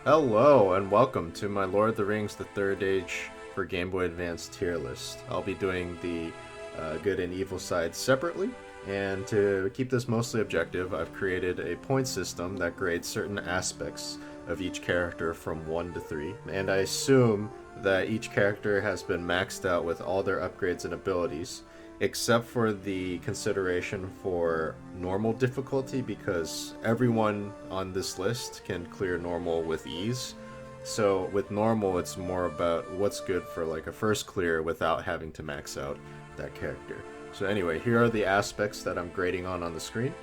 Hello and welcome to my Lord of the Rings The Third Age for Game Boy Advance tier list. I'll be doing the good and evil sides separately, and to keep this mostly objective, I've created a point system that grades certain aspects of each character from 1 to 3, and I assume that each character has been maxed out with all their upgrades and abilities, except for the consideration for normal difficulty, because everyone on this list can clear normal with ease. So with normal, it's more about what's good for like a first clear without having to max out that character. So anyway, here are the aspects that I'm grading on the screen.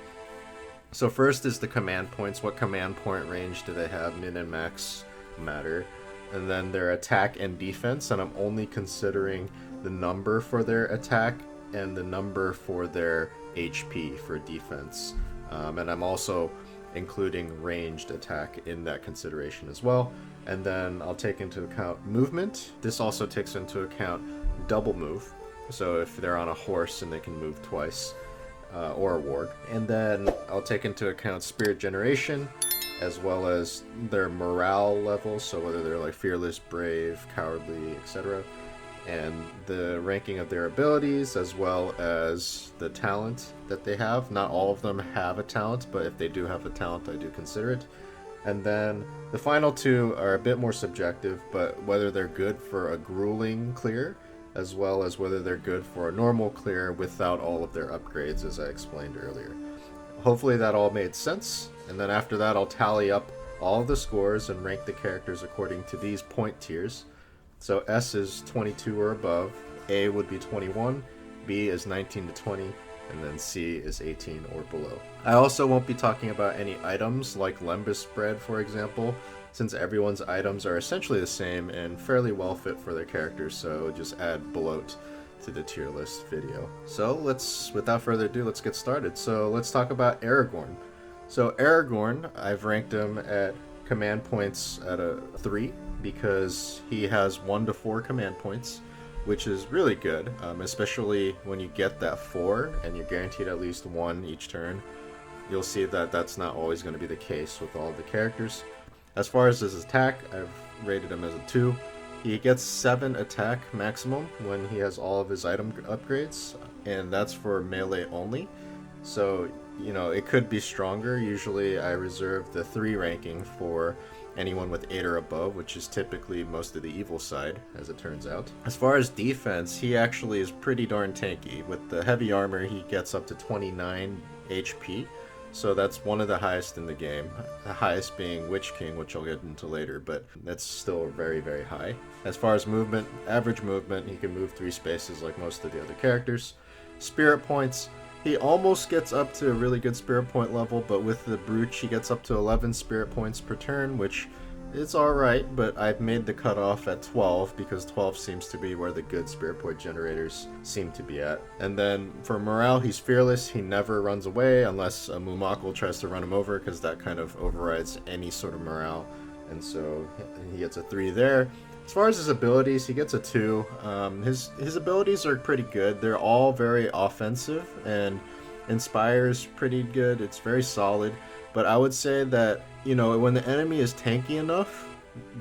So first is the command points. What command point range do they have? Min and max matter. And then their attack and defense, and I'm only considering the number for their attack and the number for their HP for defense. And I'm also including ranged attack in that consideration as well. And then I'll take into account movement. This also takes into account double move. So if they're on a horse and they can move twice, or a warg. And then I'll take into account spirit generation, as well as their morale levels, so whether they're like fearless, brave, cowardly, etc. And the ranking of their abilities, as well as the talent that they have. Not all of them have a talent, but if they do have a talent, I do consider it. And then the final two are a bit more subjective, but whether they're good for a grueling clear, as well as whether they're good for a normal clear without all of their upgrades, as I explained earlier. Hopefully that all made sense, and then after that I'll tally up all of the scores and rank the characters according to these point tiers. So S is 22 or above, A would be 21, B is 19 to 20, and then C is 18 or below. I also won't be talking about any items like Lembas bread, for example, since everyone's items are essentially the same and fairly well fit for their characters, so just add bloat to the tier list video. So without further ado, let's get started. So let's talk about Aragorn. So Aragorn, I've ranked him at command points at a 3 because he has 1 to 4 command points, which is really good, especially when you get that 4 and you're guaranteed at least 1 each turn. You'll see that that's not always going to be the case with all the characters. As far as his attack, I've rated him as a 2. He gets 7 attack maximum when he has all of his item upgrades, and that's for melee only. So, you know, it could be stronger. Usually I reserve the 3 ranking for anyone with 8 or above, which is typically most of the evil side, as it turns out. As far as defense, he actually is pretty darn tanky. With the heavy armor, he gets up to 29 HP. So that's one of the highest in the game. The highest being Witch King, which I'll get into later, but that's still very, very high. As far as movement, average movement, he can move 3 spaces like most of the other characters. Spirit points, he almost gets up to a really good spirit point level, but with the Brooch he gets up to 11 spirit points per turn, which is alright, but I've made the cutoff at 12 because 12 seems to be where the good spirit point generators seem to be at. And then for morale, he's fearless. He never runs away unless a Mumakil tries to run him over, because that kind of overrides any sort of morale. And so he gets a 3 there. As far as his abilities, he gets a 2. His abilities are pretty good. They're all very offensive, and Inspire's pretty good. It's very solid. But I would say that, you know, when the enemy is tanky enough,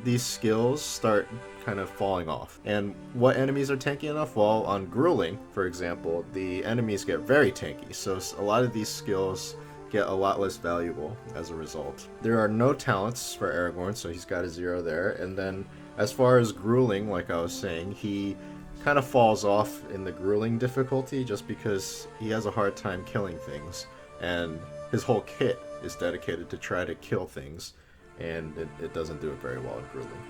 these skills start kind of falling off. And what enemies are tanky enough? Well, on Grueling, for example, the enemies get very tanky. So a lot of these skills get a lot less valuable as a result. There are no talents for Aragorn, so he's got a 0 there. And then as far as Grueling, like I was saying, he kind of falls off in the Grueling difficulty just because he has a hard time killing things. And his whole kit is dedicated to try to kill things, and it doesn't do it very well in Grueling.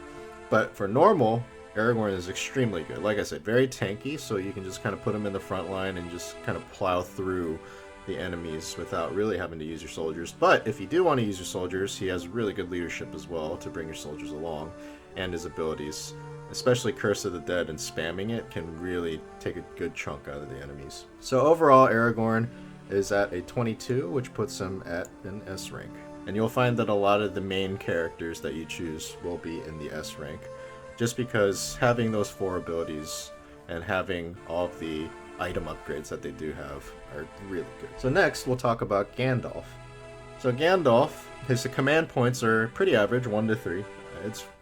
But for normal, Aragorn is extremely good. Like I said, very tanky, so you can just kind of put him in the front line and just kind of plow through the enemies without really having to use your soldiers. But if you do want to use your soldiers, he has really good leadership as well to bring your soldiers along, and his abilities, especially Curse of the Dead and spamming it, can really take a good chunk out of the enemies. So overall, Aragorn is at a 22, which puts him at an S rank. And you'll find that a lot of the main characters that you choose will be in the S rank, just because having those 4 abilities and having all of the item upgrades that they do have are really good. So next, we'll talk about Gandalf. So Gandalf, his command points are pretty average, 1 to 3.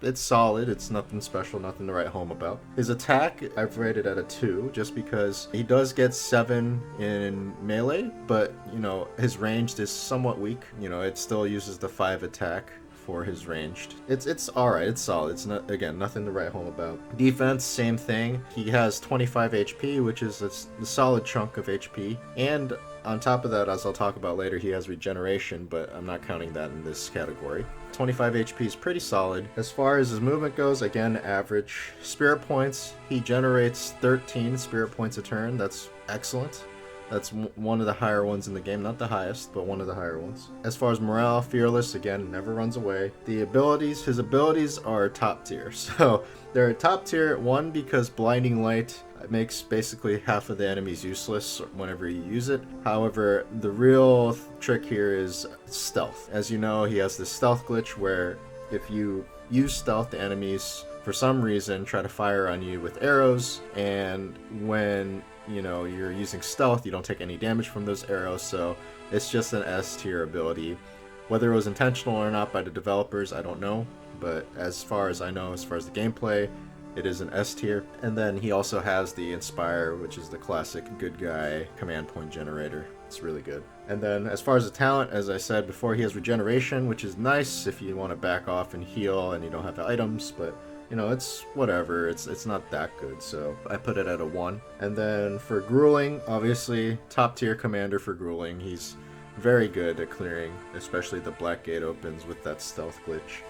It's solid, it's nothing special, nothing to write home about. His attack, I've rated at a 2, just because he does get 7 in melee, but, you know, his ranged is somewhat weak. You know, it still uses the 5 attack for his ranged. It's alright, it's solid. It's not, again, nothing to write home about. Defense, same thing. He has 25 HP, which is a solid chunk of HP, and on top of that, as I'll talk about later, he has regeneration, but I'm not counting that in this category. 25 HP is pretty solid. As far as his movement goes, again, average. Spirit points, he generates 13 spirit points a turn. That's excellent. That's one of the higher ones in the game. Not the highest, but one of the higher ones. As far as morale, fearless, again, never runs away. The abilities, his abilities are top tier. So they're top tier, one, because blinding light makes basically half of the enemies useless whenever you use it. However, the real trick here is stealth. As you know, he has this stealth glitch where if you use stealth, the enemies, for some reason, try to fire on you with arrows, and when, you know, you're using stealth, you don't take any damage from those arrows, so it's just an S tier ability. Whether it was intentional or not by the developers, I don't know, but as far as I know, as far as the gameplay, it is an S tier. And then he also has the Inspire, which is the classic good guy command point generator. It's really good. And then as far as the talent, as I said before, he has regeneration, which is nice if you want to back off and heal and you don't have the items, but you know, it's whatever. It's not that good, so I put it at a 1. And then for grueling, obviously top tier commander for grueling. He's very good at clearing, especially the black gate opens with that stealth glitch.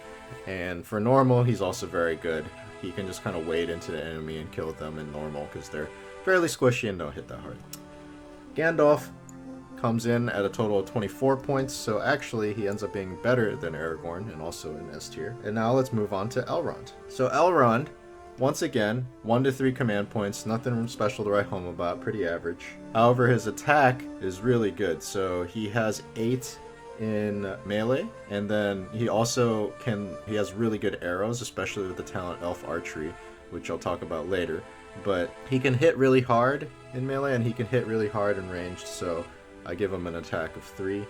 And for normal, he's also very good. He can just kind of wade into the enemy and kill them in normal because they're fairly squishy and don't hit that hard. Gandalf comes in at a total of 24 points, so actually he ends up being better than Aragorn and also in S tier. And now let's move on to Elrond. So Elrond, once again, 1 to 3 command points, nothing special to write home about, pretty average. However, his attack is really good, so he has 8 in melee, and then he has really good arrows, especially with the talent Elf Archery, which I'll talk about later. But he can hit really hard in melee, and he can hit really hard in ranged, so I give him an attack of 3.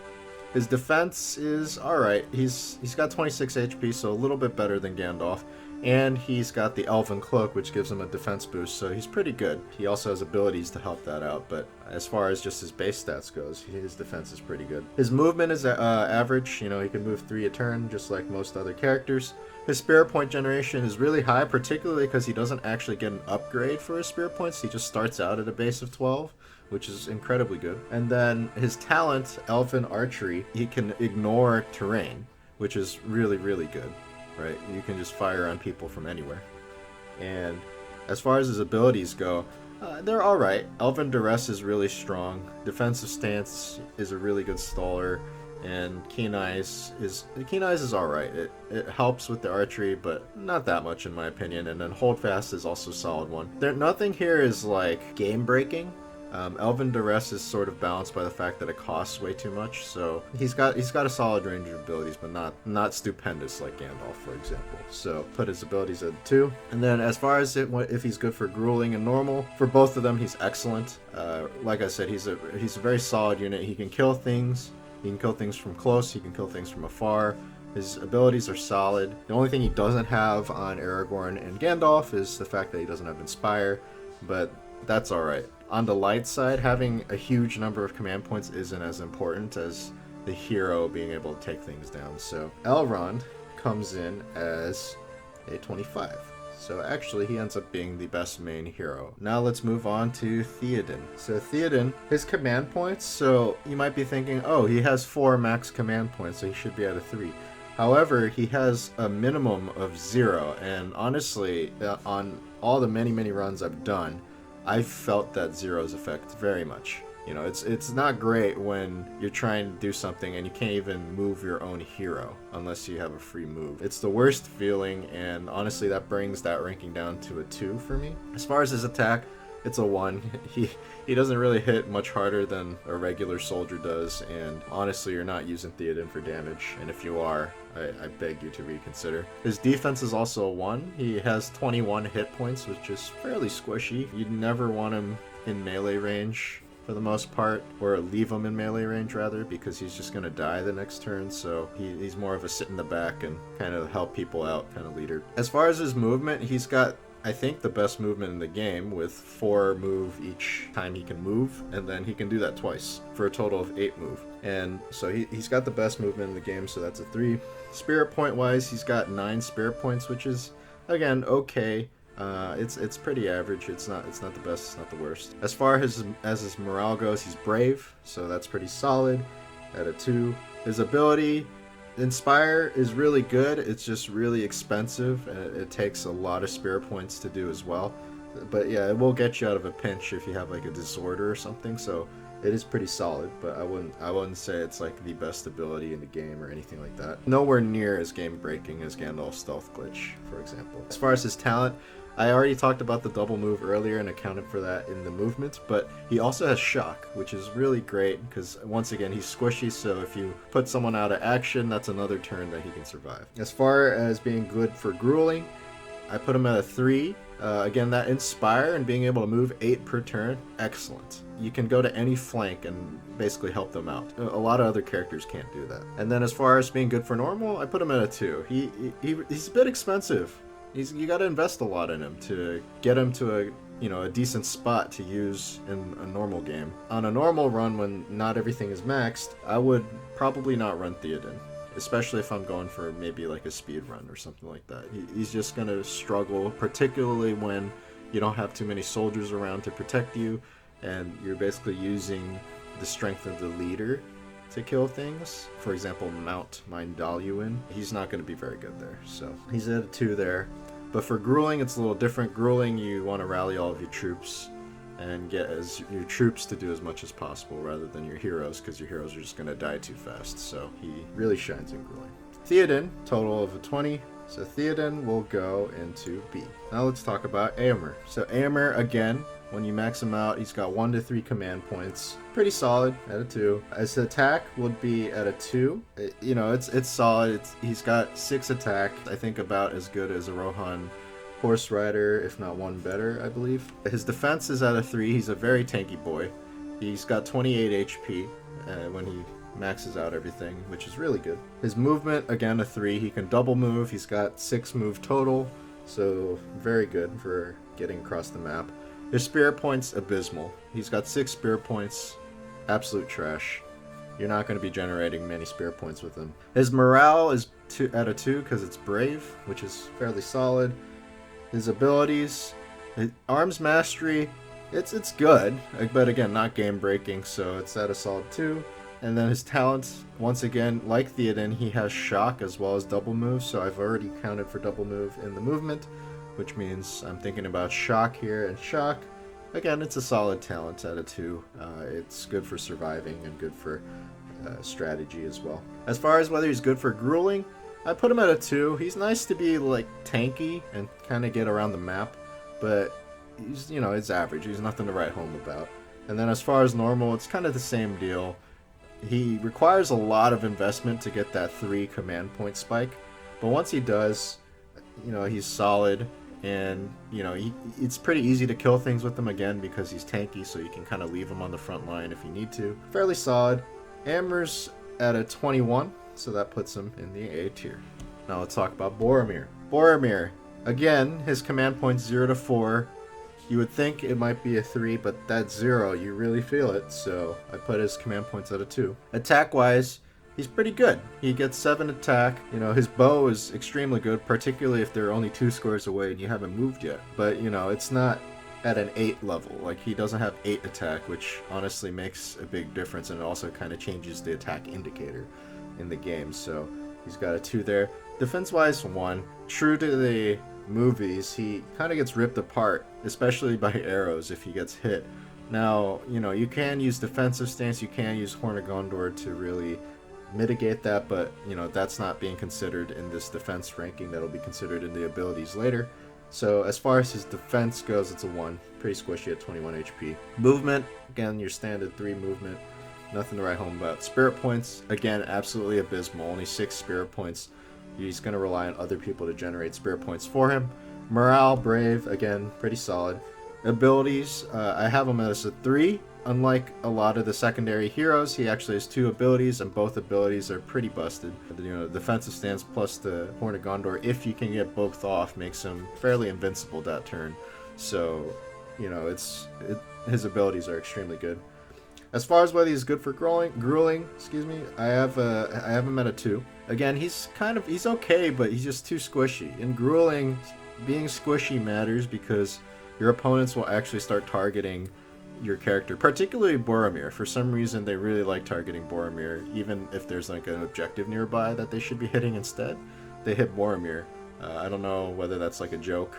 His defense is alright. He's got 26 HP, so a little bit better than Gandalf. And he's got the Elven Cloak, which gives him a defense boost, so he's pretty good. He also has abilities to help that out, but as far as just his base stats goes, his defense is pretty good. His movement is average. You know, he can move 3 a turn, just like most other characters. His spirit point generation is really high, particularly because he doesn't actually get an upgrade for his spirit points. He just starts out at a base of 12. Which is incredibly good. And then his talent, Elven Archery, he can ignore terrain, which is really, really good, right? You can just fire on people from anywhere. And as far as his abilities go, they're alright. Elven Duress is really strong. Defensive Stance is a really good staller. And Keen Eyes is alright. It helps with the archery, but not that much in my opinion. And then Hold Fast is also a solid one. Nothing here is like game breaking. Elven Duress is sort of balanced by the fact that it costs way too much, so he's got a solid range of abilities, but not stupendous like Gandalf, for example. So put his abilities at 2. And then as far as if he's good for grueling and normal, for both of them he's excellent. Like I said, he's a very solid unit. He can kill things. He can kill things from close. He can kill things from afar. His abilities are solid. The only thing he doesn't have on Aragorn and Gandalf is the fact that he doesn't have Inspire, but that's alright. On the light side, having a huge number of command points isn't as important as the hero being able to take things down. So Elrond comes in as a 25. So actually he ends up being the best main hero. Now let's move on to Theoden. So Theoden, his command points, so you might be thinking, oh, he has 4 max command points, so he should be at a 3. However, he has a minimum of 0, and honestly, on all the many runs I've done, I've felt that 0's effect very much. You know, it's not great when you're trying to do something and you can't even move your own hero unless you have a free move. It's the worst feeling, and honestly that brings that ranking down to a 2 for me. As far as his attack, it's a 1. He doesn't really hit much harder than a regular soldier does, and honestly you're not using Theoden for damage, and if you are, I beg you to reconsider. His defense is also a 1. He has 21 hit points, which is fairly squishy. You'd never want him in melee range for the most part, or leave him in melee range rather, because he's just going to die the next turn, so he's more of a sit in the back and kind of help people out kind of leader. As far as his movement, he's got, I think, the best movement in the game, with 4 move each time he can move, and then he can do that twice for a total of 8 move. And so he's got the best movement in the game, so that's a 3. Spirit point wise, he's got 9 spirit points, which is, again, okay. It's pretty average. It's not the best, it's not the worst. As far as his morale goes, he's brave, so that's pretty solid at a 2. His ability, Inspire, is really good. It's just really expensive, and it takes a lot of spirit points to do as well. But yeah, it will get you out of a pinch if you have like a disorder or something, so it is pretty solid, but I wouldn't say it's like the best ability in the game or anything like that. Nowhere near as game breaking as Gandalf's stealth glitch, for example. As far as his talent, I already talked about the double move earlier and accounted for that in the movement, but he also has shock, which is really great because, once again, he's squishy, so if you put someone out of action, that's another turn that he can survive. As far as being good for grueling, I put him at a 3. Again, that Inspire and being able to move 8 per turn, excellent. You can go to any flank and basically help them out. A lot of other characters can't do that. And then as far as being good for normal, I put him at a 2. He's a bit expensive. You got to invest a lot in him to get him to a decent spot to use in a normal game. On a normal run, when not everything is maxed, I would probably not run Theoden, especially if I'm going for maybe like a speed run or something like that. He's just going to struggle, particularly when you don't have too many soldiers around to protect you, and you're basically using the strength of the leader to kill things. For example, Mount Mindalluin. He's not going to be very good there, so he's at a 2 there. But for grueling, it's a little different. Grueling, you want to rally all of your troops and get your troops to do as much as possible rather than your heroes, because your heroes are just going to die too fast. So he really shines in grueling. Theoden, total of a 20. So Theoden will go into B. Now let's talk about Eomer. So Eomer, again, when you max him out, he's got 1 to 3 command points. Pretty solid at a 2. His attack would be at a 2. It's solid. He's got 6 attack. I think about as good as a Rohan horse rider, if not one better, I believe. His defense is at a 3. He's a very tanky boy. He's got 28 HP when he maxes out everything, which is really good. His movement, again, a 3. He can double move. He's got 6 move total, so very good for getting across the map. His spirit points, abysmal. He's got 6 spirit points, absolute trash. You're not going to be generating many spirit points with him. His morale is at a 2 because it's brave, which is fairly solid. His abilities, his arms mastery, it's good, but again, not game breaking, so it's at a solid 2. And then his talents, once again, like Theoden, he has shock as well as double move, so I've already counted for double move in the movement, which means I'm thinking about shock here. And shock, again, it's a solid talent at a 2. It's good for surviving and good for strategy as well. As far as whether he's good for grueling, I put him at a 2. He's nice to be like tanky and kind of get around the map, but he's, it's average. He's nothing to write home about. And then as far as normal, it's kind of the same deal. He requires a lot of investment to get that 3 command point spike, but once he does, he's solid, and it's pretty easy to kill things with him again because he's tanky, so you can kind of leave him on the front line if you need to. Fairly solid. Eomer's at a 21, so that puts him in the A tier. Now let's talk about Boromir. Boromir, again, his command points 0 to 4. You would think it might be a 3, but that 0, you really feel it, so I put his command points at a 2. Attack-wise, he's pretty good. He gets 7 attack. His bow is extremely good, particularly if they're only 2 squares away and you haven't moved yet. But, it's not at an 8 level. Like, he doesn't have 8 attack, which honestly makes a big difference, and it also kind of changes the attack indicator in the game, so he's got a 2 there. Defense-wise, 1. True to the movies, he kind of gets ripped apart, especially by arrows if he gets hit. Now, you can use defensive stance, you can use Horn of Gondor to really mitigate that, but that's not being considered in this defense ranking. That'll be considered in the abilities later. So as far as his defense goes, it's a 1. Pretty squishy at 21 HP. Movement, again, your standard 3 movement. Nothing to write home about. Spirit points, again, absolutely abysmal. Only 6 spirit points. He's going to rely on other people to generate spirit points for him. Morale, brave, again, pretty solid. Abilities, I have him as a 3. Unlike a lot of the secondary heroes, he actually has 2 abilities, and both abilities are pretty busted. You know, defensive stance plus the Horn of Gondor, if you can get both off, makes him fairly invincible that turn. So, you know, his abilities are extremely good. As far as whether he's good for grueling, I have him at a 2. Again, he's okay, but he's just too squishy. In grueling, being squishy matters because your opponents will actually start targeting your character, particularly Boromir. For some reason, they really like targeting Boromir, even if there's like an objective nearby that they should be hitting instead. They hit Boromir. I don't know whether that's like a joke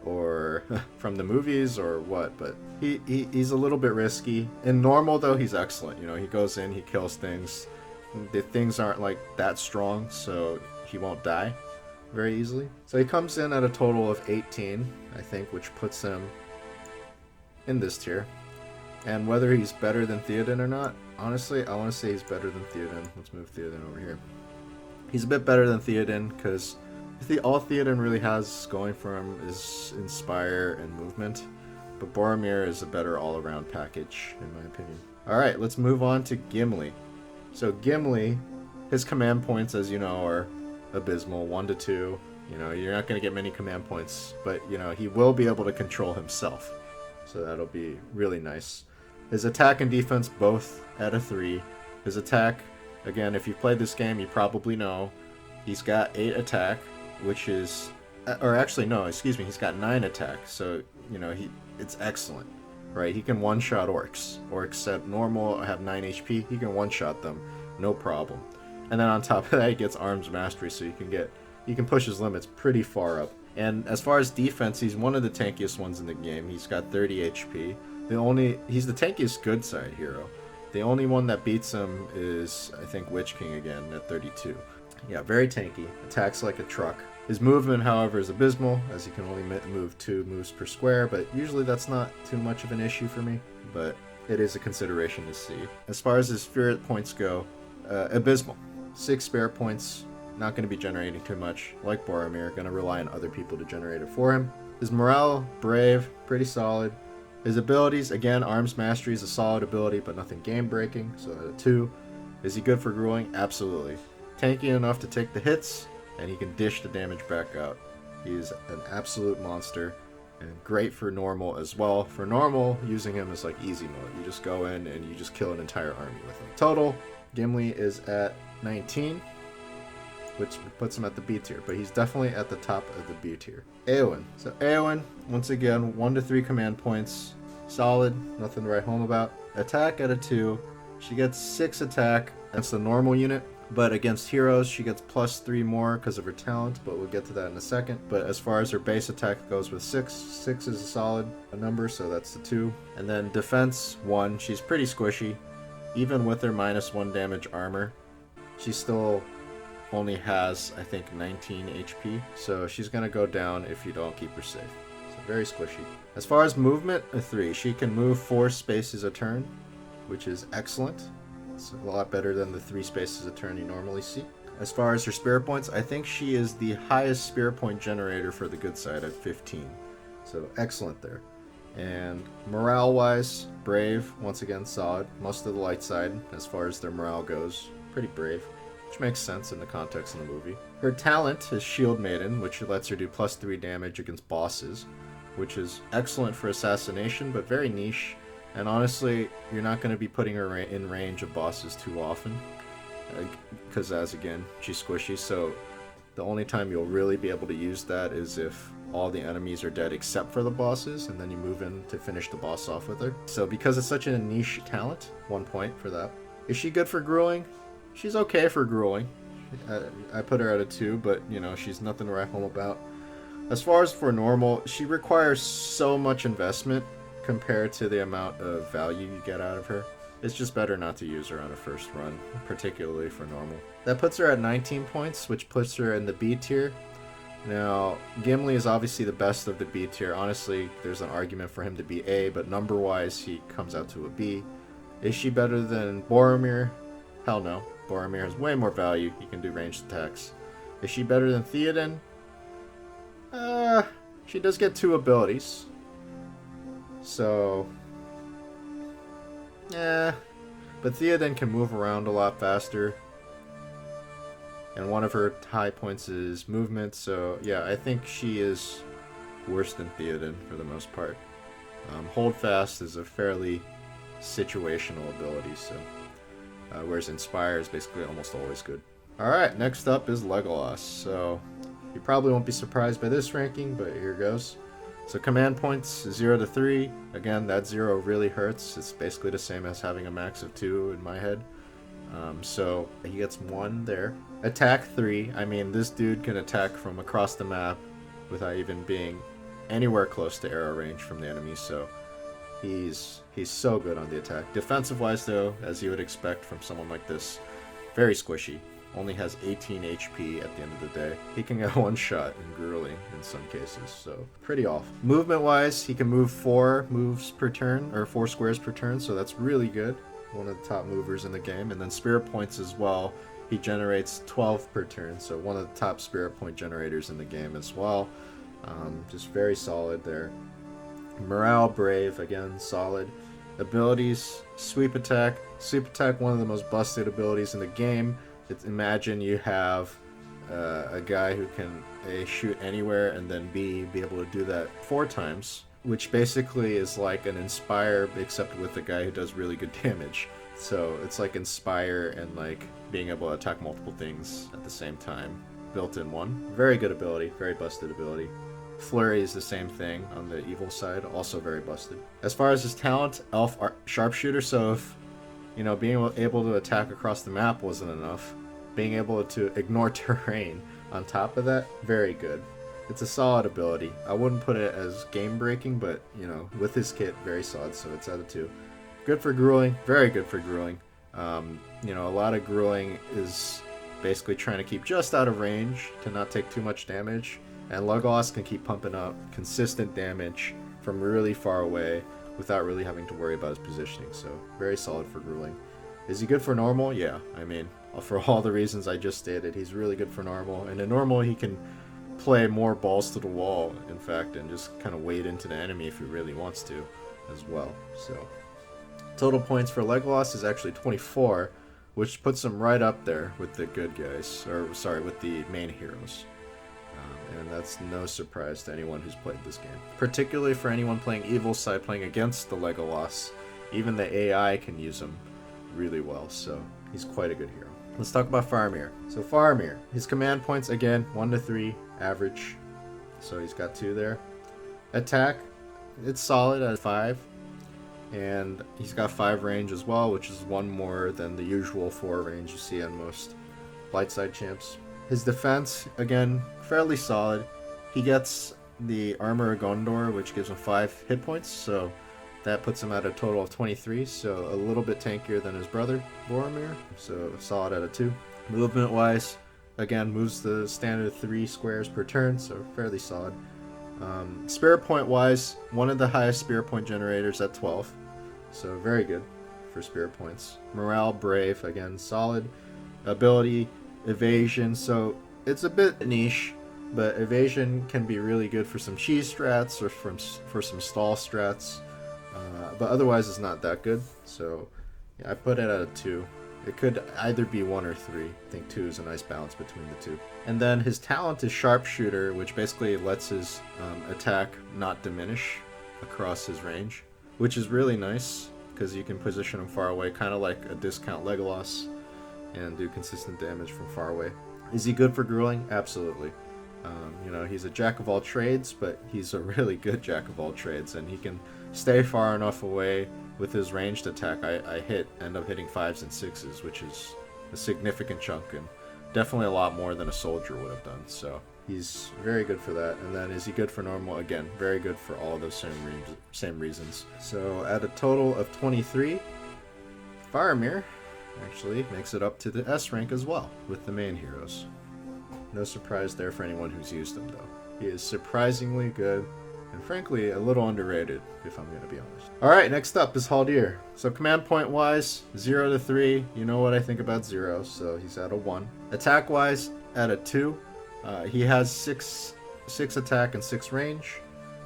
or from the movies or what, but he's a little bit risky. In normal, though, he's excellent. You know, he goes in, he kills things. The things aren't like that strong, so he won't die very easily. So he comes in at a total of 18, I think, which puts him in this tier. And whether he's better than Theoden or not, honestly, I want to say he's better than Theoden. Let's move Theoden over here. He's a bit better than Theoden because all Theoden really has going for him is Inspire and Movement. But Boromir is a better all-around package, in my opinion. Alright, let's move on to Gimli. So Gimli, his command points, as you know, are abysmal, 1 to 2. You know, you're not going to get many command points, but, you know, he will be able to control himself. So that'll be really nice. His attack and defense both at a 3. His attack, again, if you've played this game, you probably know, he's got 8 attack, which is, or actually no, excuse me, he's got 9 attack. So, you know, it's excellent, right? He can one-shot orcs. Orcs at normal have 9 HP. He can one-shot them, no problem. And then on top of that, he gets arms mastery, so you can push his limits pretty far up. And as far as defense, he's one of the tankiest ones in the game. He's got 30 HP. He's the tankiest good side hero. The only one that beats him is, I think, Witch King again at 32. Yeah, very tanky. Attacks like a truck. His movement, however, is abysmal, as he can only move 2 moves per square, but usually that's not too much of an issue for me, but it is a consideration to see. As far as his spirit points go, abysmal. 6 spirit points, not going to be generating too much. Like Boromir, going to rely on other people to generate it for him. His morale, brave, pretty solid. His abilities, again, arms mastery is a solid ability, but nothing game-breaking, so at a 2. Is he good for grueling? Absolutely. Tanky enough to take the hits, and he can dish the damage back out. He's an absolute monster, and great for normal as well. For normal, using him is like easy mode. You just go in and you just kill an entire army with him. Total, Gimli is at 19, which puts him at the B tier, but he's definitely at the top of the B tier. Eowyn. So Eowyn, once again, 1 to 3 command points. Solid, nothing to write home about. Attack at a 2. She gets 6 attack. That's the normal unit. But against heroes, she gets +3 more because of her talent, but we'll get to that in a second. But as far as her base attack goes with 6, 6 is a solid number, so that's the 2. And then defense, 1. She's pretty squishy. Even with her -1 damage armor, she still only has, I think, 19 HP. So she's going to go down if you don't keep her safe. So very squishy. As far as movement, a 3. She can move 4 spaces a turn, which is excellent. It's a lot better than the 3 spaces a turn you normally see. As far as her spirit points, I think she is the highest spirit point generator for the good side at 15. So excellent there. And morale-wise, brave, once again solid. Most of the light side, as far as their morale goes, pretty brave, which makes sense in the context of the movie. Her talent is Shield Maiden, which lets her do +3 damage against bosses, which is excellent for assassination, but very niche. And honestly, you're not going to be putting her in range of bosses too often, because as again, she's squishy, so the only time you'll really be able to use that is if all the enemies are dead except for the bosses, and then you move in to finish the boss off with her. So because it's such a niche talent, 1 point for that. Is she good for grueling? She's okay for grueling. I put her at a 2, but, you know, she's nothing to write home about. As far as for normal, she requires so much investment compared to the amount of value you get out of her. It's just better not to use her on a first run, particularly for normal. That puts her at 19 points, which puts her in the B tier. Now, Gimli is obviously the best of the B tier. Honestly, there's an argument for him to be A, but number-wise, he comes out to a B. Is she better than Boromir? Hell no. Boromir has way more value. He can do ranged attacks. Is she better than Theoden? She does get 2 abilities. So, yeah. But Theoden can move around a lot faster. And one of her high points is movement, so yeah, I think she is worse than Theoden for the most part. Hold Fast is a fairly situational ability, so whereas Inspire is basically almost always good. Alright, next up is Legolas. So you probably won't be surprised by this ranking, but here goes. So command points 0 to 3. Again, that 0 really hurts. It's basically the same as having a max of 2 in my head. So he gets 1 there. Attack 3. I mean, this dude can attack from across the map without even being anywhere close to arrow range from the enemy, so he's so good on the attack. Defensive wise though, as you would expect from someone like this, very squishy. Only has 18 HP at the end of the day. He can get one shot and grueling in some cases, so pretty off. Movement wise, he can move 4 moves per turn, or 4 squares per turn, so that's really good. One of the top movers in the game. And then spirit points as well. He generates 12 per turn, so one of the top spirit point generators in the game as well. Just very solid there. Morale, Brave, again, solid. Abilities, Sweep Attack. Sweep Attack, one of the most busted abilities in the game. Imagine you have a guy who can A, shoot anywhere, and then B, be able to do that 4 times, which basically is like an Inspire, except with a guy who does really good damage. So it's like Inspire and like being able to attack multiple things at the same time, built in one. Very good ability, very busted ability. Flurry is the same thing on the evil side, also very busted. As far as his talent, Elf Sharpshooter, so if, you know, being able to attack across the map wasn't enough, being able to ignore terrain on top of that, very good. It's a solid ability. I wouldn't put it as game-breaking, but, you know, with his kit, very solid, so it's out of 2. Good for grueling, very good for grueling. You know, a lot of grueling is basically trying to keep just out of range to not take too much damage, and Legolas can keep pumping up consistent damage from really far away without really having to worry about his positioning, so very solid for grueling. Is he good for normal? Yeah, I mean, for all the reasons I just stated, he's really good for normal, and in normal he can play more balls to the wall, in fact, and just kind of wade into the enemy if he really wants to as well. So total points for Legolas is actually 24, which puts him right up there with the good guys, or sorry, with the main heroes. And that's no surprise to anyone who's played this game. Particularly for anyone playing evil side, playing against the Legolas. Even the AI can use him really well, so he's quite a good hero. Let's talk about Faramir. So Faramir, his command points, again, 1 to 3, average. So he's got 2 there. Attack, it's solid at 5. And he's got 5 range as well, which is 1 more than the usual 4 range you see on most light side champs. His defense, again, fairly solid. He gets the Armor of Gondor, which gives him 5 hit points, so that puts him at a total of 23, so a little bit tankier than his brother, Boromir, so solid out of 2. Movement-wise, again, moves the standard 3 squares per turn, so fairly solid. Spirit point-wise, one of the highest spirit point generators at 12, so very good for spirit points. Morale, Brave, again, solid. Ability, Evasion, so it's a bit niche, but Evasion can be really good for some cheese strats or for some stall strats, but otherwise it's not that good, so yeah, I put it at a 2. It could either be 1 or 3. I think 2 is a nice balance between the 2. And then his talent is Sharpshooter, which basically lets his attack not diminish across his range, which is really nice because you can position him far away, kind of like a discount Legolas, and do consistent damage from far away. Is he good for grueling? Absolutely. You know, he's a jack of all trades, but he's a really good jack of all trades, and he can stay far enough away with his ranged attack. I end up hitting 5s and 6s, which is a significant chunk, and definitely a lot more than a soldier would have done, so he's very good for that. And then is he good for normal? Again, very good for all those same reasons. So at a total of 23, Faramir actually makes it up to the S rank as well with the main heroes. No surprise there for anyone who's used them, though. He is surprisingly good, and frankly a little underrated, if I'm going to be honest. Alright, next up is Haldir. So command point wise, 0 to 3, you know what I think about 0, so he's at a 1. Attack wise, at a 2. He has 6 attack and 6 range,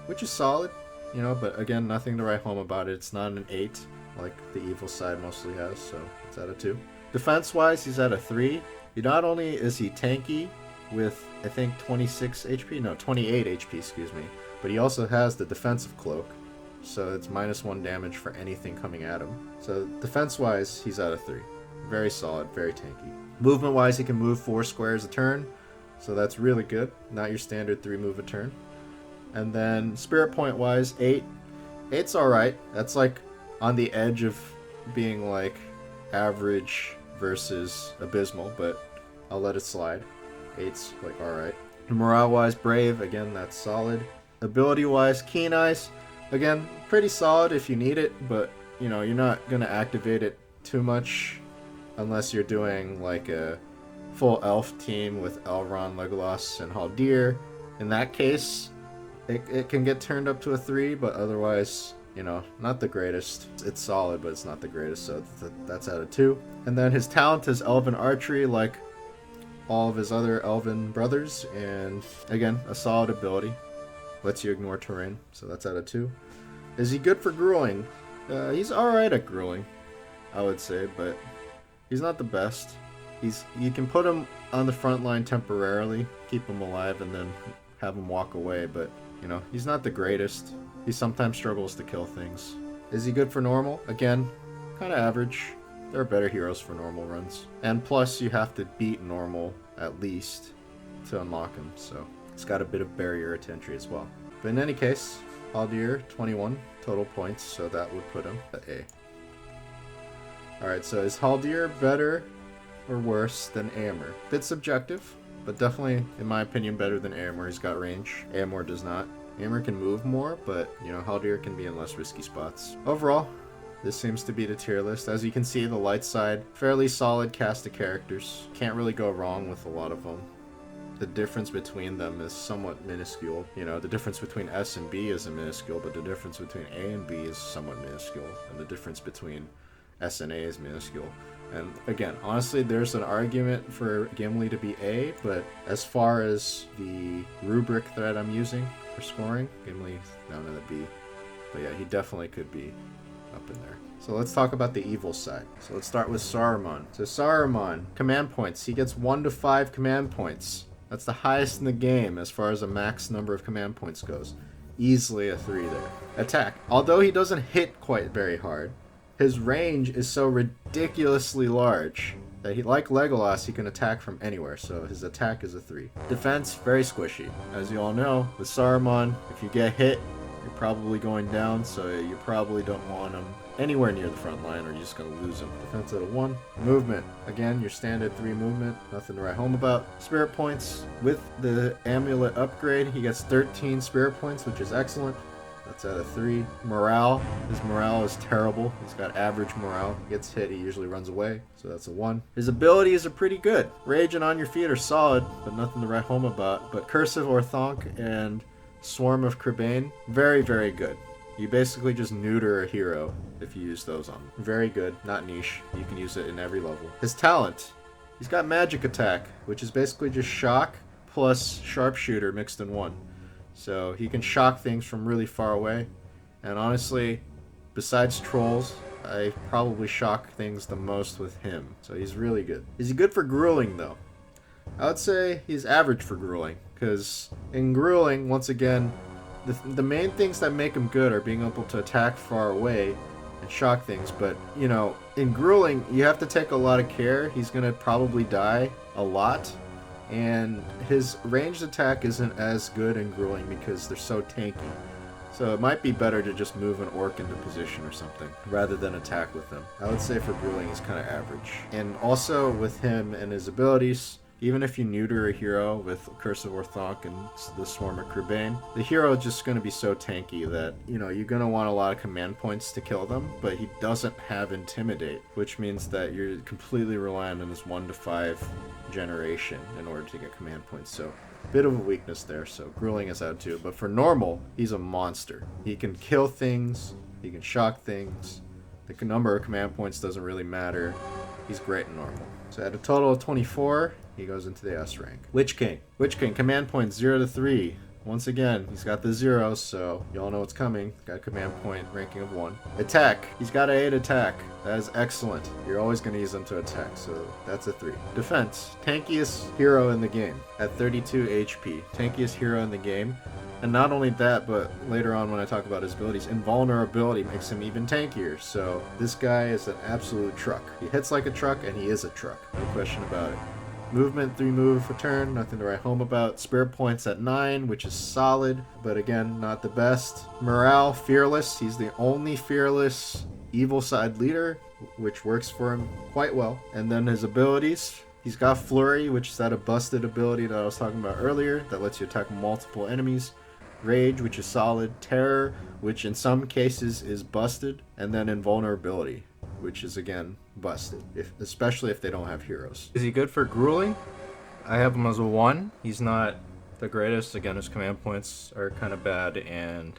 which is solid. you know, but again, nothing to write home about it. It's not an 8 like the evil side mostly has, so it's at a 2. Defense-wise, he's at a 3. Not only is he tanky with, I think, 28 HP, excuse me, but he also has the defensive cloak, so it's -1 damage for anything coming at him. So defense-wise, he's at a 3. Very solid, very tanky. Movement-wise, he can move 4 squares a turn, so that's really good. Not your standard 3 move a turn. And then spirit point-wise, 8. 8's alright. That's like on the edge of being like average versus abysmal, but I'll let it slide. 8's like alright. Morale-wise, brave. Again, that's solid. Ability-wise, keen eyes. Again, pretty solid if you need it, but you know, you're not gonna activate it too much unless you're doing like a full elf team with Elrond, Legolas, and Haldir. In that case, it can get turned up to a 3, but otherwise, you know, not the greatest. It's solid, but it's not the greatest, so that's at a 2. And then his talent is Elven Archery, like all of his other Elven brothers, and again, a solid ability. Lets you ignore terrain, so that's at a 2. Is he good for grueling? He's alright at grueling, I would say, but he's not the best. You can put him on the front line temporarily, keep him alive, and then have him walk away, but, you know, he's not the greatest. He sometimes struggles to kill things. Is he good for normal? Again, kind of average. There are better heroes for normal runs. And plus, you have to beat normal, at least, to unlock him, so it's got a bit of barrier to entry as well. But in any case, Haldir, 21 total points, so that would put him at A. Alright, so is Haldir better or worse than Eomer? Bit subjective, but definitely, in my opinion, better than Eomer. He's got range. Eomer does not. Eomer can move more, but, you know, Haldir can be in less risky spots. Overall, this seems to be the tier list. As you can see, the light side, fairly solid cast of characters. Can't really go wrong with a lot of them. The difference between them is somewhat minuscule. You know, the difference between S and B isn't minuscule, but the difference between A and B is somewhat minuscule. And the difference between S and A is minuscule. And again, honestly, there's an argument for Gimli to be A, but as far as the rubric that I'm using for scoring, Gimli's down in the B. But yeah, he definitely could be up in there. So let's talk about the evil side. So let's start with Saruman. So Saruman, command points. He gets 1 to 5 command points. That's the highest in the game as far as a max number of command points goes. Easily a 3 there. Attack. Although he doesn't hit quite very hard, his range is so ridiculously large that he, like Legolas, he can attack from anywhere, so his attack is a 3. Defense, very squishy. As you all know, with Saruman, if you get hit, you're probably going down, so you probably don't want him anywhere near the front line or you're just going to lose him. Defense at a 1. Movement. Again, your standard 3 movement. Nothing to write home about. Spirit points. With the amulet upgrade, he gets 13 spirit points, which is excellent. That's at a 3. Morale. His morale is terrible. He's got average morale. He gets hit, he usually runs away. So that's a 1. His abilities are pretty good. Rage and On Your Feet are solid, but nothing to write home about. But Cursive Orthonk and Swarm of Crebain, very, very good. You basically just neuter a hero if you use those on him. Very good, not niche. You can use it in every level. His talent. He's got magic attack, which is basically just shock plus sharpshooter mixed in one. So he can shock things from really far away. And honestly, besides trolls, I probably shock things the most with him. So he's really good. Is he good for grueling though? I would say he's average for grueling. Because in grueling, once again, the main things that make him good are being able to attack far away and shock things. But, you know, in grueling, you have to take a lot of care. He's going to probably die a lot. And his ranged attack isn't as good in grueling because they're so tanky. So it might be better to just move an orc into position or something rather than attack with them. I would say for grueling, he's kind of average. And also with him and his abilities, even if you neuter a hero with Curse of Orthonk and the Swarm of Crebain, the hero is just going to be so tanky that, you know, you're going to want a lot of command points to kill them, but he doesn't have Intimidate, which means that you're completely reliant on his 1 to 5 generation in order to get command points. So, bit of a weakness there, so grueling is out too. But for normal, he's a monster. He can kill things, he can shock things, the number of command points doesn't really matter. He's great in normal. So at a total of 24, he goes into the S rank. Witch King. Witch King, command points 0 to 3. Once again, he's got the 0, so y'all know what's coming. Got a command point ranking of 1. Attack. He's got an 8 attack. That is excellent. You're always going to use him to attack, so that's a 3. Defense. Tankiest hero in the game at 32 HP. Tankiest hero in the game. And not only that, but later on when I talk about his abilities, invulnerability makes him even tankier. So this guy is an absolute truck. He hits like a truck, and he is a truck. No question about it. Movement, 3 move return, nothing to write home about. Spirit points at 9, which is solid, but again, not the best. Morale, fearless. He's the only fearless evil side leader, which works for him quite well. And then his abilities. He's got Flurry, which is that a busted ability that I was talking about earlier that lets you attack multiple enemies. Rage, which is solid. Terror, which in some cases is busted. And then Invulnerability, which is again busted, especially if they don't have heroes. Is he good for grueling? I have him as a 1. He's not the greatest. Again, his command points are kind of bad, and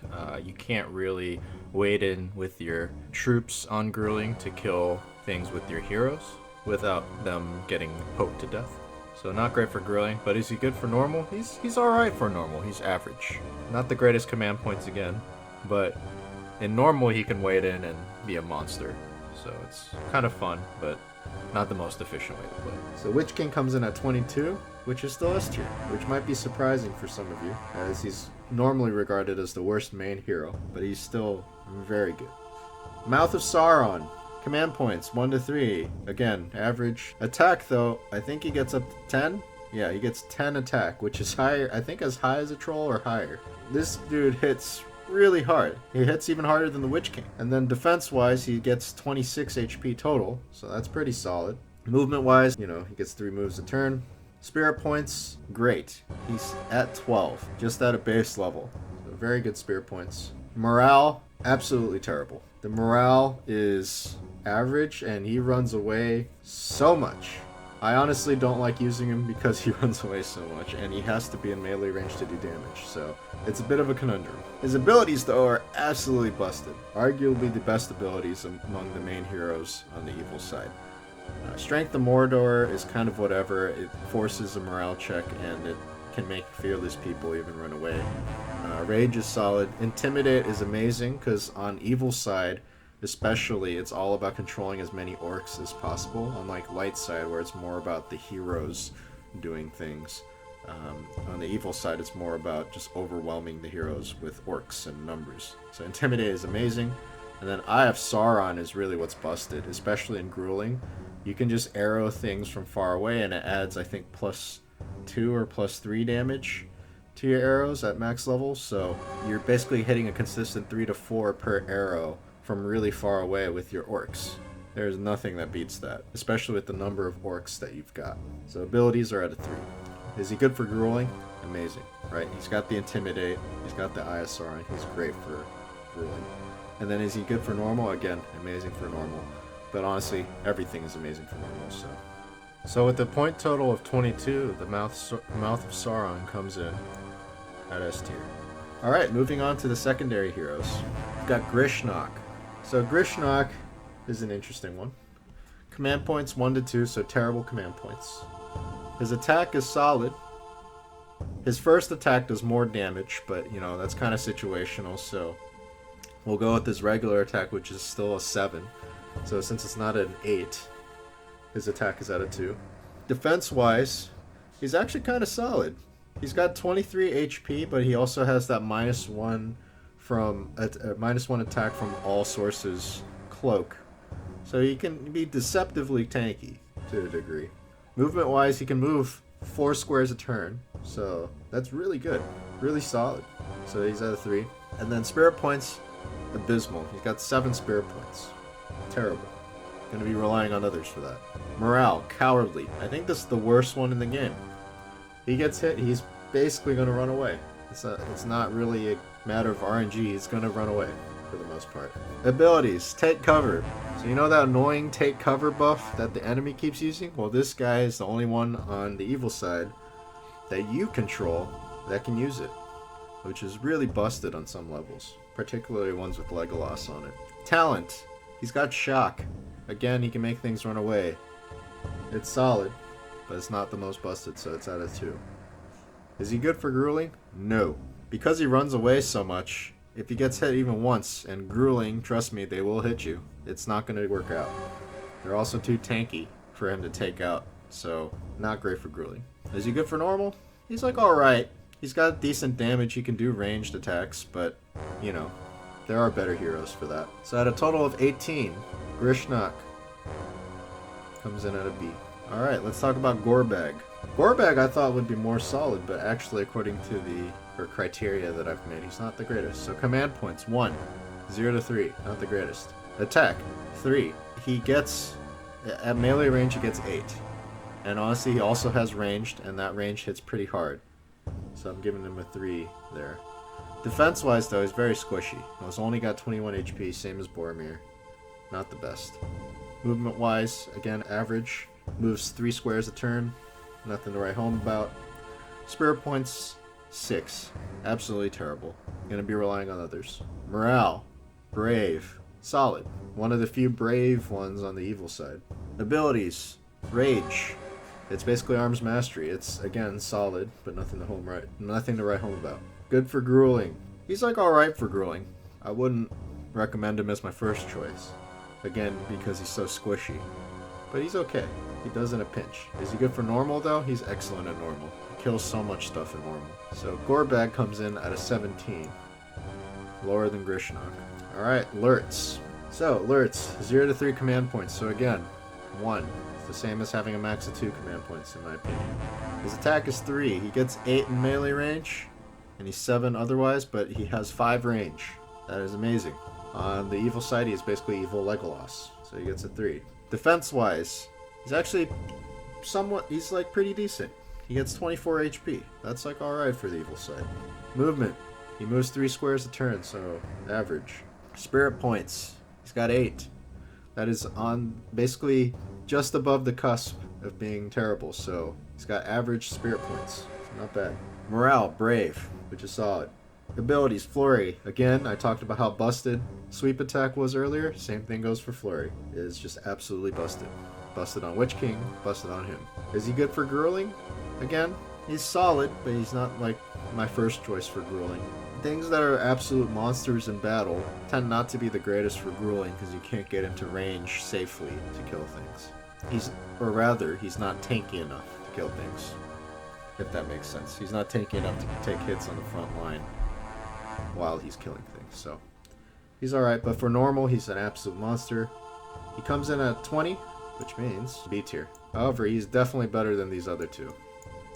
you can't really wade in with your troops on grueling to kill things with your heroes without them getting poked to death. So not great for grueling, but is he good for normal? He's alright for normal. He's average. Not the greatest command points again, but in normal he can wade in and be a monster. So it's kind of fun, but not the most efficient way to play. So Witch King comes in at 22, which is still S tier, which might be surprising for some of you, as he's normally regarded as the worst main hero, but he's still very good. Mouth of Sauron. Command points, 1 to 3. Again, average. Attack, though, I think he gets up to 10. Yeah, he gets 10 attack, which is higher, I think as high as a troll or higher. This dude hits really hard. He hits even harder than the Witch King. And then defense-wise, he gets 26 HP total, so that's pretty solid. Movement-wise, he gets 3 moves a turn. Spirit points, great. He's at 12, just at a base level. So very good spirit points. Morale, absolutely terrible. The morale is average, and he runs away so much. I honestly don't like using him because he runs away so much, and he has to be in melee range to do damage, so it's a bit of a conundrum. His abilities, though, are absolutely busted. Arguably the best abilities among the main heroes on the evil side. Strength of Mordor is kind of whatever. It forces a morale check, and it can make fearless people even run away. Rage is solid. Intimidate is amazing, because on evil side, especially, it's all about controlling as many orcs as possible, unlike light side where it's more about the heroes doing things. On the evil side, it's more about just overwhelming the heroes with orcs and numbers. So Intimidate is amazing. And then Eye of Sauron is really what's busted, especially in grueling. You can just arrow things from far away, and it adds, I think, +2 or +3 damage to your arrows at max level. So you're basically hitting a consistent 3 to 4 per arrow from really far away with your orcs. There's nothing that beats that, especially with the number of orcs that you've got. So abilities are at a 3. Is he good for grueling? Amazing, right? He's got the Intimidate, he's got the Eye of Sauron, he's great for grueling. And then is he good for normal? Again, amazing for normal. But honestly, everything is amazing for normal, so with the point total of 22, the Mouth of Sauron comes in at S tier. Alright, moving on to the secondary heroes. We've got Grishnakh. So Grishnakh is an interesting one. Command points 1 to 2, so terrible command points. His attack is solid. His first attack does more damage, but that's kind of situational, so we'll go with his regular attack, which is still a 7. So since it's not an 8, his attack is at a 2. Defense-wise, he's actually kind of solid. He's got 23 HP, but he also has that -1 from -1 attack from all sources cloak. So he can be deceptively tanky to a degree. Movement-wise, he can move 4 squares a turn, so that's really good, really solid. So he's at a 3. And then spirit points, abysmal. He's got 7 spirit points. Terrible. Going to be relying on others for that. Morale, cowardly. I think this is the worst one in the game. He gets hit, he's basically going to run away. It's not really a matter of RNG, he's going to run away for the most part. Abilities, take cover. So you know that annoying take cover buff that the enemy keeps using? Well, this guy is the only one on the evil side that you control that can use it, which is really busted on some levels, particularly ones with Legolas on it. Talent, he's got shock. Again, he can make things run away. It's solid, but it's not the most busted, so it's at a 2. Is he good for grueling? No. because he runs away so much, if he gets hit even once, and grueling, trust me, they will hit you. It's not going to work out. They're also too tanky for him to take out, so not great for grueling. Is he good for normal? He's like alright. He's got decent damage, he can do ranged attacks, but, you know, there are better heroes for that. So at a total of 18, Grishnakh comes in at a B. Alright, let's talk about Gorbag. Gorbag I thought would be more solid, but actually according to the criteria that I've made, he's not the greatest. So command points, 1. 0 to 3, not the greatest. Attack, 3. He gets, at melee range he gets 8. And honestly he also has ranged, and that range hits pretty hard. So I'm giving him a 3 there. Defense-wise though, he's very squishy. He's only got 21 HP, same as Boromir. Not the best. Movement-wise, again, average. Moves 3 squares a turn. Nothing to write home about. Spirit points, 6. Absolutely terrible. Gonna be relying on others. Morale, brave, solid. One of the few brave ones on the evil side. Abilities, rage. It's basically arms mastery. It's, again, solid, but nothing to write home about. Good for grueling. He's like alright for grueling. I wouldn't recommend him as my first choice. Again, because he's so squishy. But he's okay. He does in a pinch. Is he good for normal though? He's excellent at normal. He kills so much stuff in normal. So Gorbag comes in at a 17. Lower than Grishnakh. Alright, Lurtz. So, Lurtz, 0 to 3 command points. So again, 1. It's the same as having a max of 2 command points in my opinion. His attack is 3. He gets 8 in melee range. And he's 7 otherwise, but he has 5 range. That is amazing. On the evil side, he's basically evil Legolas. So he gets a 3. Defense-wise, he's actually he's like pretty decent. He gets 24 HP. That's like alright for the evil side. Movement, he moves 3 squares a turn, so average. Spirit points, he's got 8. That is on basically just above the cusp of being terrible, so he's got average spirit points. Not bad. Morale, brave, which is solid. Abilities, Flurry. Again, I talked about how busted Sweep Attack was earlier. Same thing goes for Flurry. It is just absolutely busted. Busted on Witch King, busted on him. Is he good for grueling? Again, he's solid, but he's not like my first choice for grueling. Things that are absolute monsters in battle tend not to be the greatest for grueling because you can't get into range safely to kill things. He's not tanky enough to kill things. If that makes sense. He's not tanky enough to take hits on the front line while he's killing things, so he's alright, but for normal, he's an absolute monster. He comes in at 20, which means B tier. However, he's definitely better than these other two.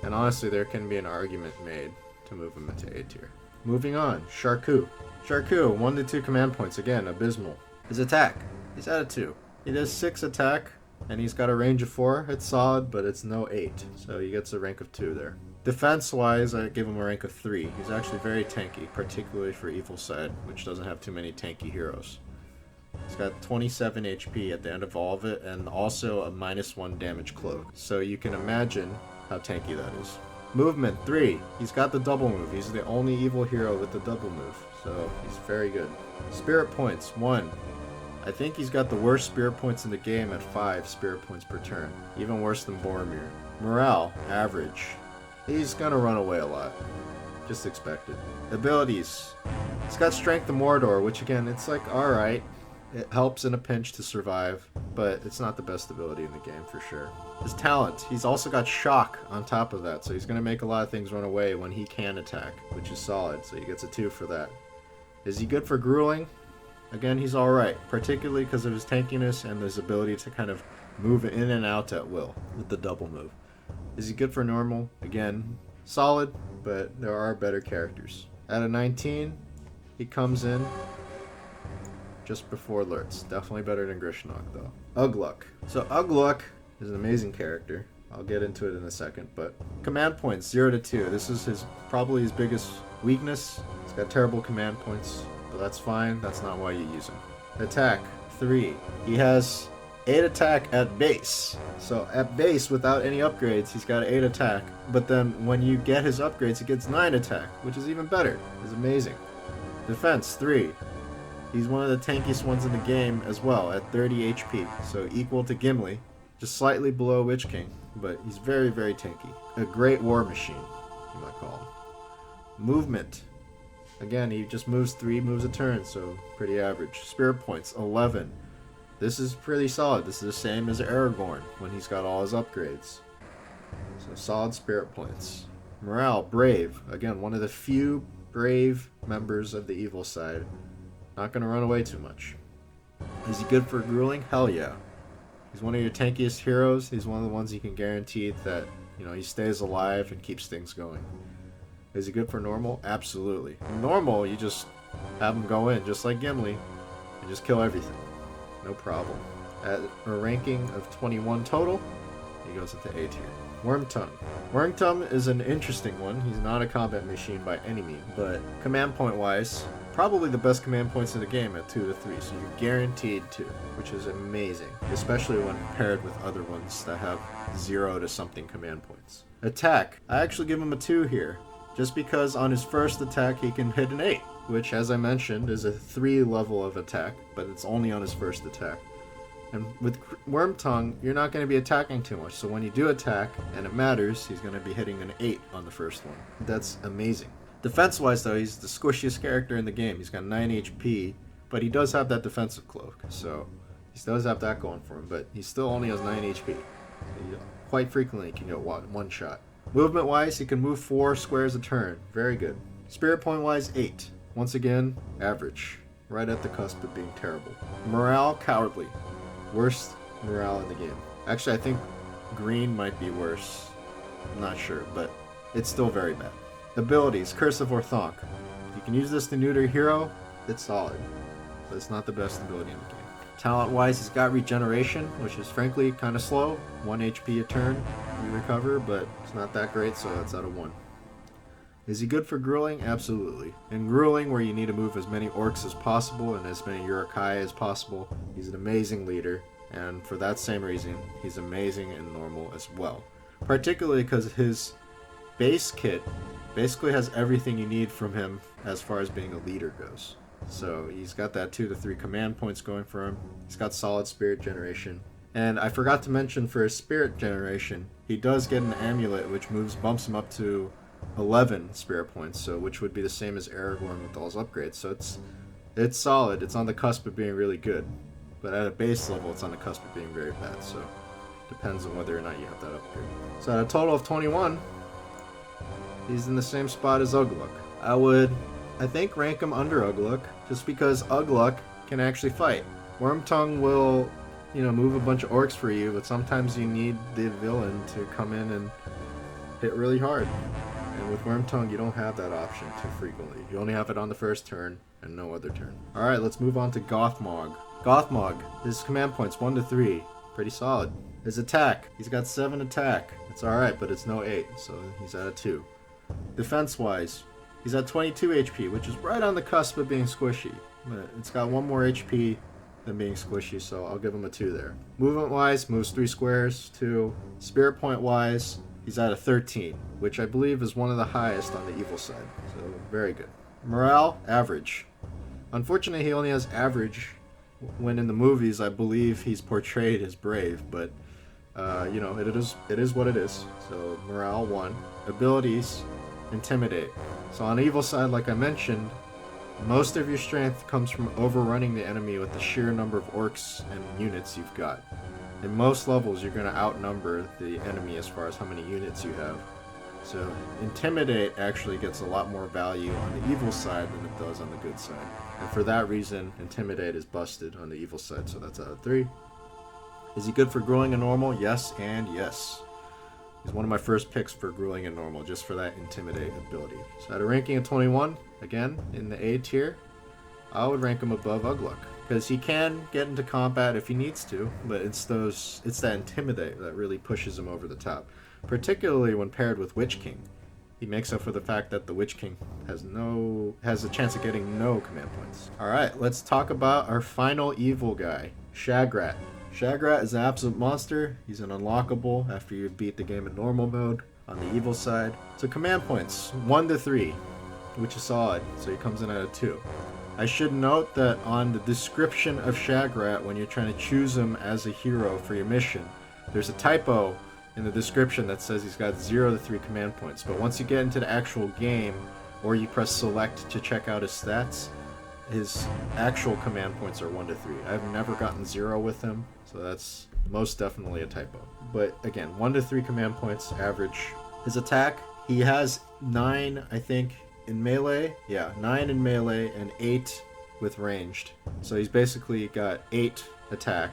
And honestly, there can be an argument made to move him into A tier. Moving on, Sharku. Sharku, 1 to 2 command points, again, abysmal. His attack, he's at a 2. He does 6 attack, and he's got a range of 4. It's solid, but it's no 8, so he gets a rank of 2 there. Defense-wise, I give him a rank of 3. He's actually very tanky, particularly for evil side, which doesn't have too many tanky heroes. He's got 27 HP at the end of all of it, and also a -1 damage cloak. So you can imagine how tanky that is. Movement, 3. He's got the double move. He's the only evil hero with the double move, so he's very good. Spirit points, 1. I think he's got the worst spirit points in the game at 5 spirit points per turn. Even worse than Boromir. Morale, average. He's gonna run away a lot. Just expected. Abilities. He's got Strength of Mordor, which again, it's like alright. It helps in a pinch to survive, but it's not the best ability in the game for sure. His talent. He's also got Shock on top of that, so he's gonna make a lot of things run away when he can attack, which is solid, so he gets a 2 for that. Is he good for grueling? Again, he's alright, particularly because of his tankiness and his ability to kind of move in and out at will with the double move. Is he good for normal? Again, solid, but there are better characters. At a 19, he comes in just before Lurtz. Definitely better than Grishnakh, though. Ugluk. So Ugluk is an amazing character. I'll get into it in a second, but command points, 0 to 2. This is probably his biggest weakness. He's got terrible command points, but that's fine. That's not why you use him. Attack, 3. He has 8 attack at base. So at base, without any upgrades, he's got 8 attack. But then when you get his upgrades, he gets 9 attack, which is even better. It's amazing. Defense, 3. He's one of the tankiest ones in the game as well, at 30 HP. So equal to Gimli, just slightly below Witch King, but he's very, very tanky. A great war machine, you might call him. Movement, Again, he just moves 3 moves a turn, so pretty average. Spirit points, 11. This is pretty solid. This is the same as Aragorn when he's got all his upgrades. So solid spirit points. Morale, brave. Again, one of the few brave members of the evil side. Not going to run away too much. Is he good for grueling? Hell yeah. He's one of your tankiest heroes. He's one of the ones you can guarantee that, you know, he stays alive and keeps things going. Is he good for normal? Absolutely. Normal, you just have him go in, just like Gimli, and just kill everything. No problem. At a ranking of 21 total, he goes into A tier. Wormtongue. Wormtongue is an interesting one. He's not a combat machine by any means, but command point wise, probably the best command points in the game at 2 to 3, so you're guaranteed 2, which is amazing, especially when paired with other ones that have 0 to something command points. Attack. I actually give him a 2 here, just because on his first attack he can hit an 8, which, as I mentioned, is a 3 level of attack, but it's only on his first attack. And with Wormtongue, you're not going to be attacking too much, so when you do attack, and it matters, he's going to be hitting an 8 on the first one. That's amazing. Defense-wise, though, he's the squishiest character in the game. He's got 9 HP, but he does have that defensive cloak, so he does have that going for him, but he still only has 9 HP. He quite frequently can get one shot. Movement-wise, he can move 4 squares a turn. Very good. Spirit point-wise, 8. Once again, average. Right at the cusp of being terrible. Morale, cowardly. Worst morale in the game. Actually, I think green might be worse. I'm not sure, but it's still very bad. Abilities, Curse of Orthanc. You can use this to neuter a hero, it's solid. But it's not the best ability in the game. Talent-wise, he's got regeneration, which is frankly kind of slow. 1 HP a turn, you recover, but it's not that great, so it's out of 1. Is he good for grueling? Absolutely. In grueling, where you need to move as many orcs as possible and as many Uruk-hai as possible, he's an amazing leader, and for that same reason, he's amazing in normal as well. Particularly because his base kit basically has everything you need from him as far as being a leader goes. So he's got that 2 to 3 command points going for him. He's got solid spirit generation. And I forgot to mention for his spirit generation, he does get an amulet which bumps him up to 11 spirit points, so which would be the same as Aragorn with all his upgrades. So it's solid. It's on the cusp of being really good. But at a base level, it's on the cusp of being very bad. So depends on whether or not you have that upgrade. So at a total of 21, he's in the same spot as Ugluk. I think, rank him under Ugluk, just because Ugluk can actually fight. Wormtongue will, move a bunch of orcs for you, but sometimes you need the villain to come in and hit really hard. And with Wormtongue, you don't have that option too frequently. You only have it on the first turn and no other turn. Alright, let's move on to Gothmog. Gothmog, his command points 1 to 3. Pretty solid. His attack, he's got 7 attack. It's alright, but it's no 8, so he's at a 2. Defense-wise, he's at 22 HP, which is right on the cusp of being squishy. But it's got 1 more HP than being squishy, so I'll give him a 2 there. Movement-wise, moves 3 squares, 2. Spirit point-wise, he's at a 13, which I believe is one of the highest on the evil side. So, very good. Morale, average. Unfortunately, he only has average when in the movies I believe he's portrayed as brave, but it is what it is. So morale 1. Abilities, intimidate. So on the evil side, like I mentioned, most of your strength comes from overrunning the enemy with the sheer number of orcs and units you've got. In most levels, you're going to outnumber the enemy as far as how many units you have. So intimidate actually gets a lot more value on the evil side than it does on the good side. And for that reason, intimidate is busted on the evil side, so that's out of 3. Is he good for grueling and normal? Yes and yes. He's one of my first picks for grueling and normal, just for that intimidate ability. So at a ranking of 21, again, in the A tier, I would rank him above Ugluk. Because he can get into combat if he needs to, but it's that intimidate that really pushes him over the top. Particularly when paired with Witch King. He makes up for the fact that the Witch King has a chance of getting no command points. Alright, let's talk about our final evil guy, Shagrat. Shagrat is an absolute monster. He's an unlockable after you beat the game in normal mode on the evil side. So command points, 1 to 3, which is solid, so he comes in at a 2. I should note that on the description of Shagrat, when you're trying to choose him as a hero for your mission, there's a typo in the description that says he's got 0 to 3 command points. But once you get into the actual game, or you press select to check out his stats, his actual command points are 1 to 3. I've never gotten 0 with him, so that's most definitely a typo. But again, 1 to 3 command points average. His attack, he has 9, I think, in melee. Yeah, 9 in melee and 8 with ranged. So he's basically got 8 attack,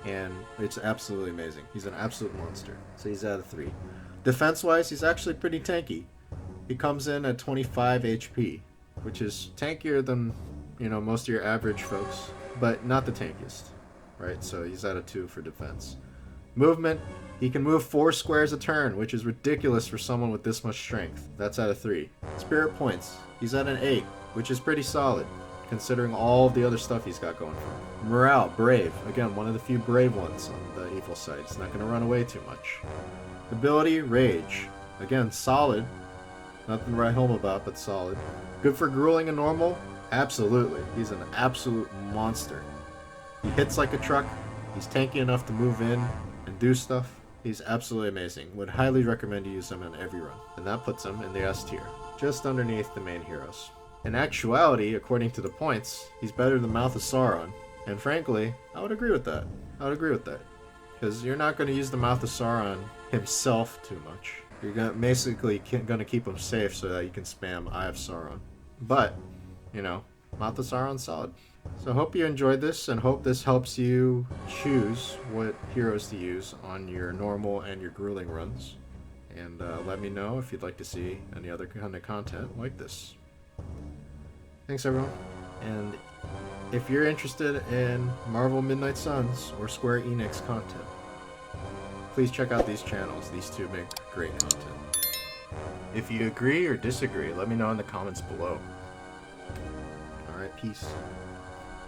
and it's absolutely amazing. He's an absolute monster. So he's out of 3. Defense-wise, he's actually pretty tanky. He comes in at 25 HP, which is tankier than, most of your average folks, but not the tankiest, right? So he's at a 2 for defense. Movement, he can move 4 squares a turn, which is ridiculous for someone with this much strength. That's at a 3. Spirit points, he's at an 8, which is pretty solid, considering all the other stuff he's got going for him. Morale, brave. Again, one of the few brave ones on the evil side. He's not going to run away too much. Ability, rage. Again, solid. Nothing to write home about, but solid. Good for grueling and normal? Absolutely. He's an absolute monster. He hits like a truck. He's tanky enough to move in and do stuff. He's absolutely amazing. Would highly recommend you use him in every run. And that puts him in the S tier, just underneath the main heroes. In actuality, according to the points, he's better than Mouth of Sauron. And frankly, I would agree with that. Because you're not going to use the Mouth of Sauron himself too much. You're basically going to keep him safe so that you can spam Eye of Sauron. But, Mouth of Sauron's solid. So I hope you enjoyed this, and hope this helps you choose what heroes to use on your normal and your grueling runs. And let me know if you'd like to see any other kind of content like this. Thanks, everyone. And if you're interested in Marvel Midnight Suns or Square Enix content, please check out these channels. These two make great content. If you agree or disagree, let me know in the comments below. Alright, peace.